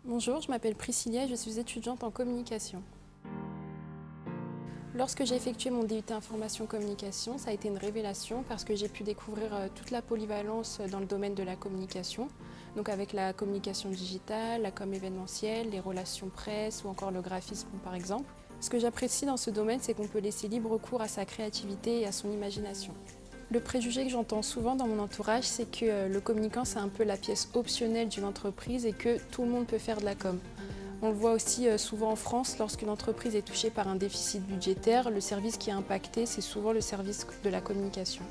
Bonjour, je m'appelle Priscilla et je suis étudiante en communication. Lorsque j'ai effectué mon DUT Information Communication, ça a été une révélation parce que j'ai pu découvrir toute la polyvalence dans le domaine de la communication, donc avec la communication digitale, la com événementielle, les relations presse ou encore le graphisme par exemple. Ce que j'apprécie dans ce domaine, c'est qu'on peut laisser libre cours à sa créativité et à son imagination. Le préjugé que j'entends souvent dans mon entourage, c'est que le communicant, c'est un peu la pièce optionnelle d'une entreprise et que tout le monde peut faire de la com. On le voit aussi souvent en France, lorsqu'une entreprise est touchée par un déficit budgétaire, le service qui est impacté, c'est souvent le service de la communication.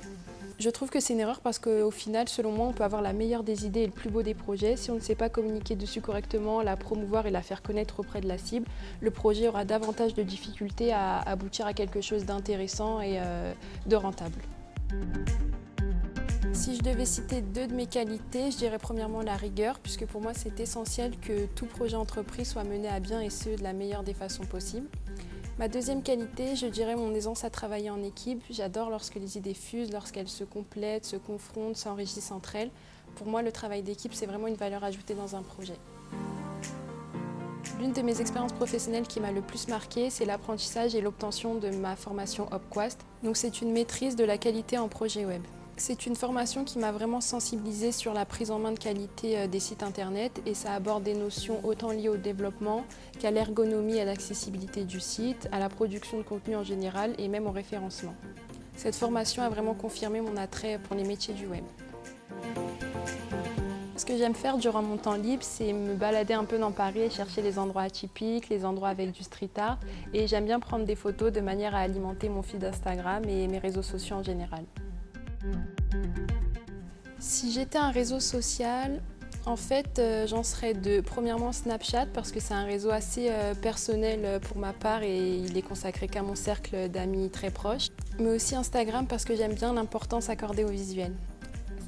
Je trouve que c'est une erreur parce qu'au final, selon moi, on peut avoir la meilleure des idées et le plus beau des projets. Si on ne sait pas communiquer dessus correctement, la promouvoir et la faire connaître auprès de la cible, le projet aura davantage de difficultés à aboutir à quelque chose d'intéressant et de rentable. Si je devais citer deux de mes qualités, je dirais premièrement la rigueur, puisque pour moi c'est essentiel que tout projet entrepris soit mené à bien et ce de la meilleure des façons possibles. Ma deuxième qualité, je dirais mon aisance à travailler en équipe. J'adore lorsque les idées fusent, lorsqu'elles se complètent, se confrontent, s'enrichissent entre elles. Pour moi, le travail d'équipe, c'est vraiment une valeur ajoutée dans un projet. L'une de mes expériences professionnelles qui m'a le plus marquée, c'est l'apprentissage et l'obtention de ma formation Opquast. Donc c'est une maîtrise de la qualité en projet web. C'est une formation qui m'a vraiment sensibilisée sur la prise en main de qualité des sites internet et ça aborde des notions autant liées au développement qu'à l'ergonomie et à l'accessibilité du site, à la production de contenu en général et même au référencement. Cette formation a vraiment confirmé mon attrait pour les métiers du web. Ce que j'aime faire durant mon temps libre, c'est me balader un peu dans Paris et chercher les endroits atypiques, les endroits avec du street art. Et j'aime bien prendre des photos de manière à alimenter mon feed Instagram et mes réseaux sociaux en général. Si j'étais un réseau social, en fait, j'en serais deux. Premièrement, Snapchat, parce que c'est un réseau assez personnel pour ma part et il est consacré qu'à mon cercle d'amis très proches. Mais aussi Instagram, parce que j'aime bien l'importance accordée au visuel.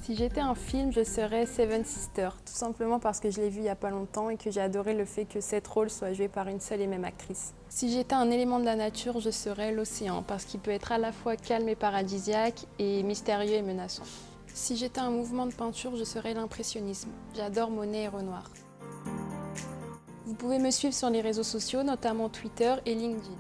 Si j'étais un film, je serais Seven Sisters, tout simplement parce que je l'ai vu il n'y a pas longtemps et que j'ai adoré le fait que cette rôle soit joué par une seule et même actrice. Si j'étais un élément de la nature, je serais l'océan, parce qu'il peut être à la fois calme et paradisiaque et mystérieux et menaçant. Si j'étais un mouvement de peinture, je serais l'impressionnisme. J'adore Monet et Renoir. Vous pouvez me suivre sur les réseaux sociaux, notamment Twitter et LinkedIn.